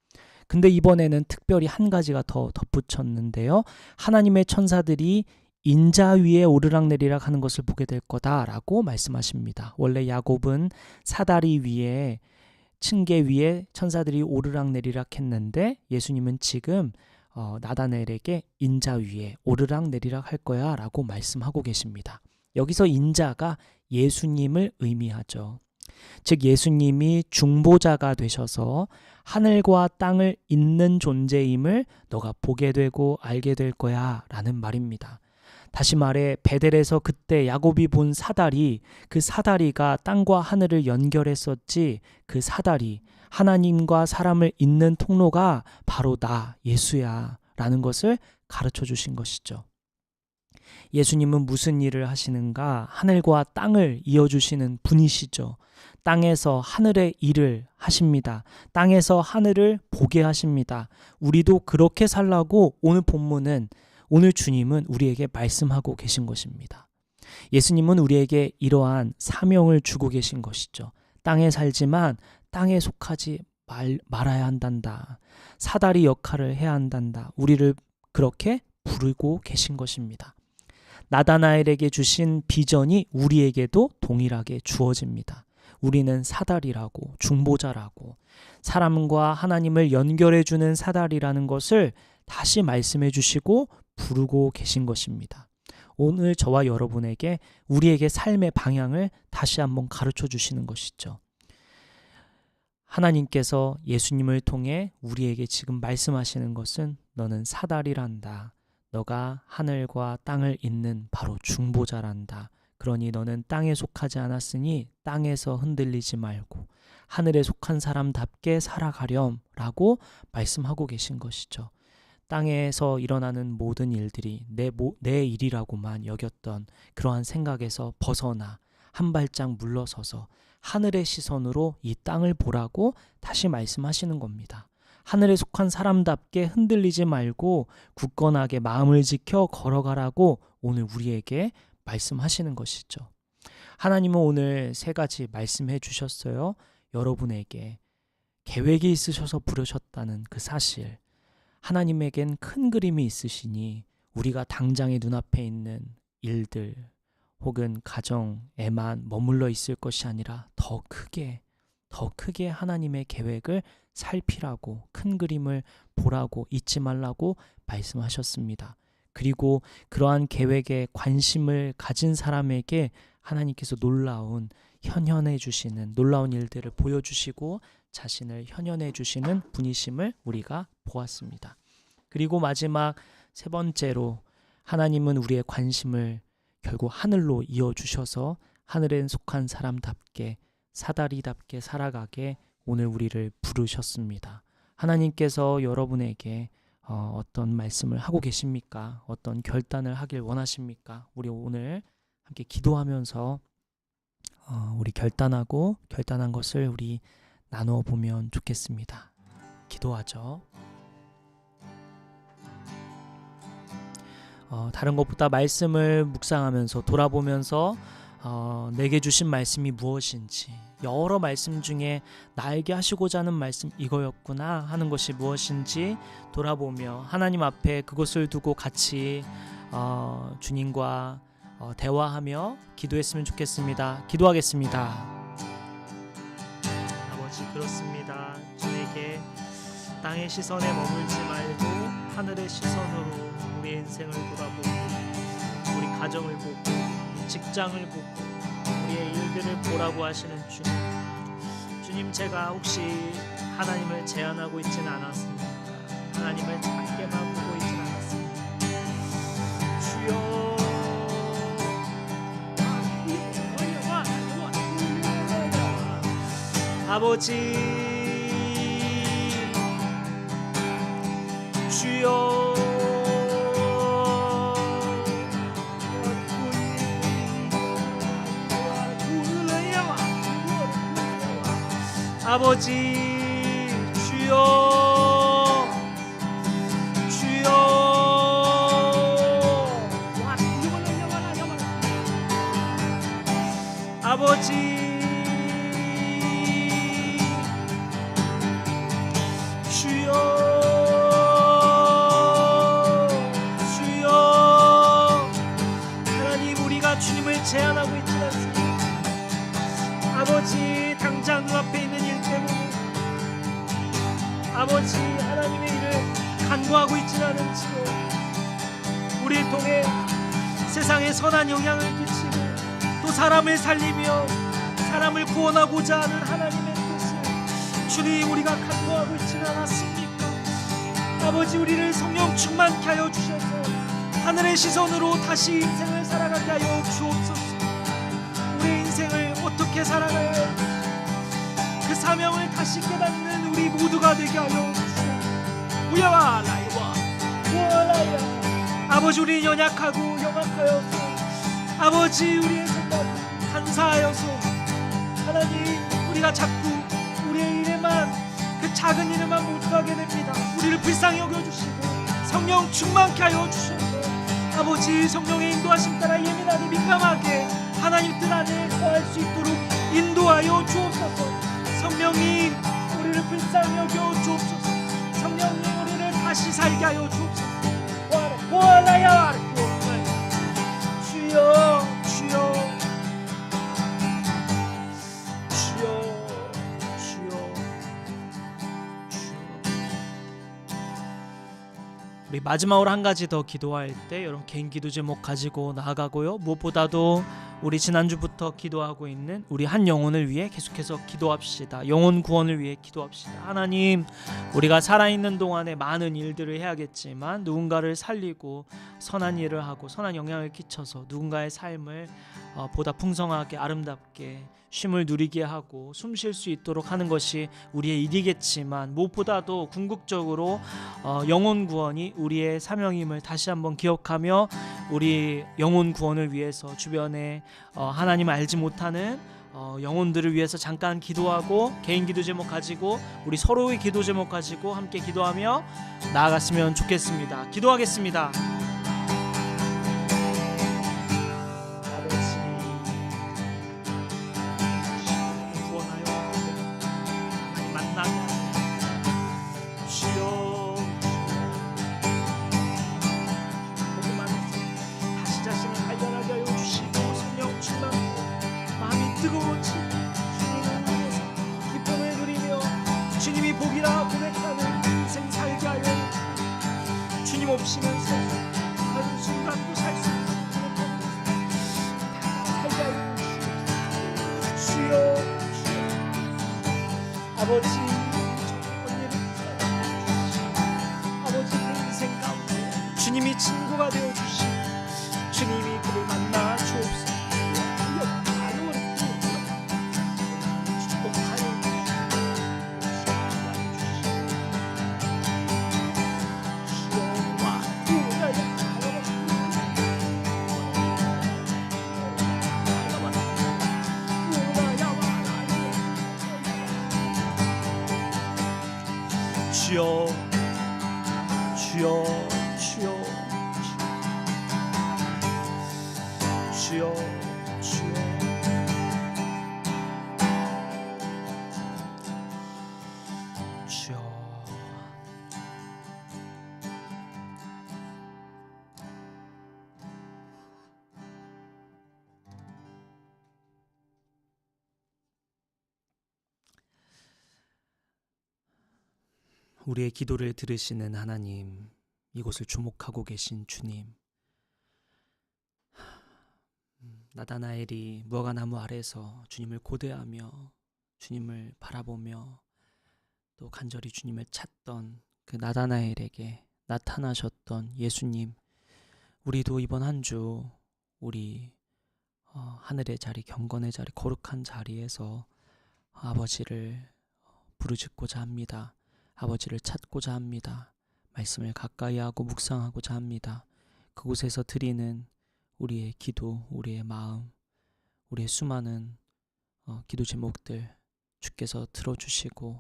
근데 이번에는 특별히 한 가지가 더 덧붙였는데요. 하나님의 천사들이 인자 위에 오르락내리락 하는 것을 보게 될 거다라고 말씀하십니다. 원래 야곱은 사다리 위에 층계 위에 천사들이 오르락내리락 했는데 예수님은 지금 나다나엘에게 인자 위에 오르락내리락 할 거야 라고 말씀하고 계십니다. 여기서 인자가 예수님을 의미하죠. 즉 예수님이 중보자가 되셔서 하늘과 땅을 잇는 존재임을 너가 보게 되고 알게 될 거야 라는 말입니다. 다시 말해 베델에서 그때 야곱이 본 사다리, 그 사다리가 땅과 하늘을 연결했었지, 그 사다리, 하나님과 사람을 잇는 통로가 바로 나 예수야 라는 것을 가르쳐 주신 것이죠. 예수님은 무슨 일을 하시는가? 하늘과 땅을 이어주시는 분이시죠. 땅에서 하늘의 일을 하십니다. 땅에서 하늘을 보게 하십니다. 우리도 그렇게 살라고 오늘 주님은 우리에게 말씀하고 계신 것입니다. 예수님은 우리에게 이러한 사명을 주고 계신 것이죠. 땅에 살지만 땅에 속하지 말아야 한단다. 사다리 역할을 해야 한단다. 우리를 그렇게 부르고 계신 것입니다. 나다나엘에게 주신 비전이 우리에게도 동일하게 주어집니다. 우리는 사다리라고, 중보자라고, 사람과 하나님을 연결해주는 사다리라는 것을 다시 말씀해 주시고 부르고 계신 것입니다. 오늘 저와 여러분에게 우리에게 삶의 방향을 다시 한번 가르쳐 주시는 것이죠. 하나님께서 예수님을 통해 우리에게 지금 말씀하시는 것은 너는 사다리란다. 너가 하늘과 땅을 잇는 바로 중보자란다. 그러니 너는 땅에 속하지 않았으니 땅에서 흔들리지 말고 하늘에 속한 사람답게 살아가렴 라고 말씀하고 계신 것이죠. 땅에서 일어나는 모든 일들이 내 일이라고만 여겼던 그러한 생각에서 벗어나 한 발짝 물러서서 하늘의 시선으로 이 땅을 보라고 다시 말씀하시는 겁니다. 하늘에 속한 사람답게 흔들리지 말고 굳건하게 마음을 지켜 걸어가라고 오늘 우리에게 말씀하시는 것이죠. 하나님은 오늘 3가지 말씀해 주셨어요. 여러분에게 계획이 있으셔서 부르셨다는 그 사실, 하나님에겐 큰 그림이 있으시니 우리가 당장의 눈앞에 있는 일들 혹은 가정에만 머물러 있을 것이 아니라 더 크게 하나님의 계획을 살피라고, 큰 그림을 보라고, 잊지 말라고 말씀하셨습니다. 그리고 그러한 계획에 관심을 가진 사람에게 하나님께서 놀라운 현현해 주시는, 놀라운 일들을 보여주시고 자신을 현현해 주시는 분이심을 우리가 보았습니다. 그리고 마지막 3번째로 하나님은 우리의 관심을 결국 하늘로 이어주셔서 하늘에 속한 사람답게, 사다리답게 살아가게 오늘 우리를 부르셨습니다. 하나님께서 여러분에게 어떤 말씀을 하고 계십니까? 어떤 결단을 하길 원하십니까? 우리 오늘 함께 기도하면서 우리 결단한 것을 우리 나누어 보면 좋겠습니다. 기도하죠. 다른 것보다 말씀을 묵상하면서 돌아보면서 내게 주신 말씀이 무엇인지, 여러 말씀 중에 나에게 하시고자 하는 말씀 이거였구나 하는 것이 무엇인지 돌아보며 하나님 앞에 그것을 두고 같이 주님과 대화하며 기도했으면 좋겠습니다. 기도하겠습니다. 아버지, 그렇습니다. 주에게 땅의 시선에 머물지 말고 하늘의 시선으로 우리의 인생을 돌아보고 우리 가정을 보고 직장을 보고 우리의 일들을 보라고 하시는 주님, 제가 혹시 하나님을 제한하고 있지는 않았습니까? 하나님을 작게만 보고 있지는 않았습니까? 주여, 아버지, 주여, 아버지, 주여, 주여, 아버지, 주여, 주여, 하나님, 우리가 주님을 제한하고 있지 않습니다. 아버지, 당장 눈앞에 있는 일 때문에 아버지, 하나님의 일을 간구하고 있지는 않은지요, 우리를 통해 세상에 선한 영향을 끼치고 또 사람을 살리며 사람을 구원하고자 하는 하나님의 뜻을 주님, 우리가 간구하고 있지는 않았습니까? 아버지, 우리를 성령 충만케 하여 주셔서 하늘의 시선으로 다시 인생을 살아가게 하여 주옵소서. 우리 인생을 어떻게 살아가야 할지 그 사명을 다시 깨닫는 우리 모두가 되게 하여 주시옵소서. 우야와 라이와 우와라야. 아버지, 우리 연약하고 영악하여서 아버지, 우리의 생각 간사하여서 하나님, 우리가 자꾸 우리의 일에만, 그 작은 일에만 몰두하게 됩니다. 우리를 불쌍히 여겨주시고 성령 충만케 하여 주셔서 아버지, 성령의 인도하심 따라 예민하게 민감하게 하나님 뜻 안에 거할 수 있도록 인도하여 주옵소서. 성령님 우리를 불쌍히 여겨 주옵소서. 성령님 우리를 다시 살게 하여 주옵소서. 보아라야 주여 주여 주여 주여 주여. 우리 마지막으로 한 가지 더 기도할 때 여러분 개인 기도 제목 가지고 나아가고요. 무엇보다도 우리 지난주부터 기도하고 있는 우리 한 영혼을 위해 계속해서 기도합시다. 영혼 구원을 위해 기도합시다. 하나님, 우리가 살아있는 동안에 많은 일들을 해야겠지만 누군가를 살리고 선한 일을 하고 선한 영향을 끼쳐서 누군가의 삶을 보다 풍성하게 아름답게 쉼을 누리게 하고 숨 쉴 수 있도록 하는 것이 우리의 일이겠지만 무엇보다도 궁극적으로 영혼 구원이 우리의 사명임을 다시 한번 기억하며 우리 영혼 구원을 위해서 주변에 하나님을 알지 못하는 영혼들을 위해서 잠깐 기도하고 개인 기도 제목 가지고 우리 서로의 기도 제목 가지고 함께 기도하며 나아갔으면 좋겠습니다. 기도하겠습니다. 주님 없이는 한 순간도 살 수 없는 살게 하여 주여. 아버지 아버지 그 인생 가운데 주님이 친구가 되어 주시 주님이 그를 만나 주옵소서. 주여 주여 주여 주여 주여 주여. 우리의 기도를 들으시는 하나님, 이곳을 주목하고 계신 주님, 나다나엘이 무화과나무 아래서 주님을 고대하며 주님을 바라보며 또 간절히 주님을 찾던 그 나다나엘에게 나타나셨던 예수님, 우리도 이번 한 주 우리 하늘의 자리, 경건의 자리, 거룩한 자리에서 아버지를 부르짖고자 합니다. 아버지를 찾고자 합니다. 말씀을 가까이 하고 묵상하고자 합니다. 그곳에서 드리는 우리의 기도, 우리의 마음, 우리의 수많은 기도 제목들 주께서 들어주시고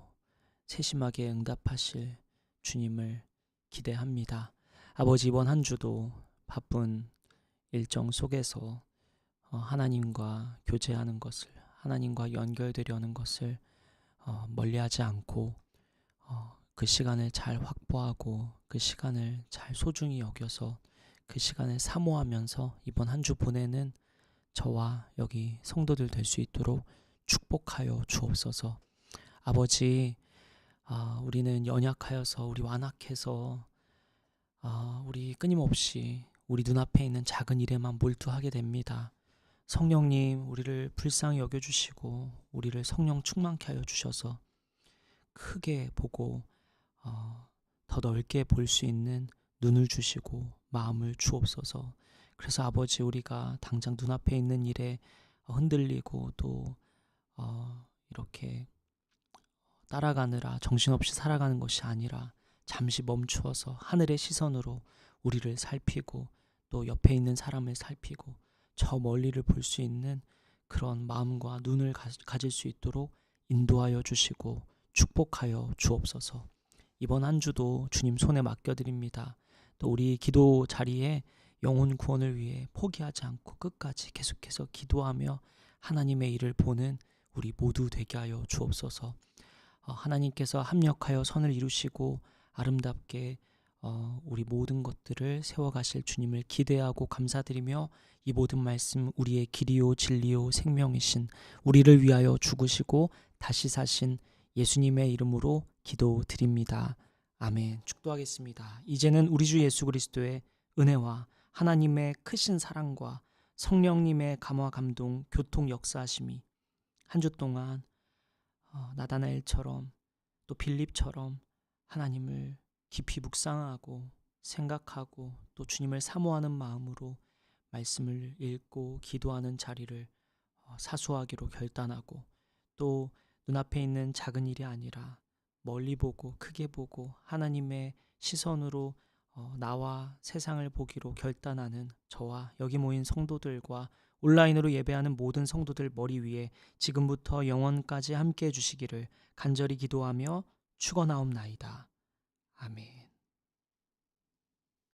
세심하게 응답하실 주님을 기대합니다. 아버지, 이번 한 주도 바쁜 일정 속에서 하나님과 교제하는 것을, 하나님과 연결되려는 것을 멀리하지 않고 그 시간을 잘 확보하고 그 시간을 잘 소중히 여겨서 그 시간을 사모하면서 이번 한 주 보내는 저와 여기 성도들 될 수 있도록 축복하여 주옵소서. 아버지, 우리는 연약하여서 우리 완악해서 우리 끊임없이 우리 눈앞에 있는 작은 일에만 몰두하게 됩니다. 성령님, 우리를 불쌍히 여겨주시고 우리를 성령 충만케 하여 주셔서 크게 보고 더 넓게 볼 수 있는 눈을 주시고 마음을 주옵소서. 그래서 아버지, 우리가 당장 눈앞에 있는 일에 흔들리고 또 이렇게 따라가느라 정신없이 살아가는 것이 아니라 잠시 멈추어서 하늘의 시선으로 우리를 살피고 또 옆에 있는 사람을 살피고 저 멀리를 볼 수 있는 그런 마음과 눈을 가질 수 있도록 인도하여 주시고 축복하여 주옵소서. 이번 한 주도 주님 손에 맡겨드립니다. 또 우리 기도 자리에 영혼 구원을 위해 포기하지 않고 끝까지 계속해서 기도하며 하나님의 일을 보는 우리 모두 되게 하여 주옵소서. 하나님께서 합력하여 선을 이루시고 아름답게 우리 모든 것들을 세워가실 주님을 기대하고 감사드리며 이 모든 말씀 우리의 길이요 진리요 생명이신 우리를 위하여 죽으시고 다시 사신 예수님의 이름으로 기도드립니다. 아멘. 축도하겠습니다. 이제는 우리 주 예수 그리스도의 은혜와 하나님의 크신 사랑과 성령님의 감화 감동 교통 역사하심이 한 주 동안 나다나엘처럼 또 빌립처럼 하나님을 깊이 묵상하고 생각하고 또 주님을 사모하는 마음으로 말씀을 읽고 기도하는 자리를 사수하기로 결단하고 또 눈앞에 있는 작은 일이 아니라 멀리 보고 크게 보고 하나님의 시선으로 나와 세상을 보기로 결단하는 저와 여기 모인 성도들과 온라인으로 예배하는 모든 성도들 머리 위에 지금부터 영원까지 함께 해주시기를 간절히 기도하며 축원하옵나이다. 아멘.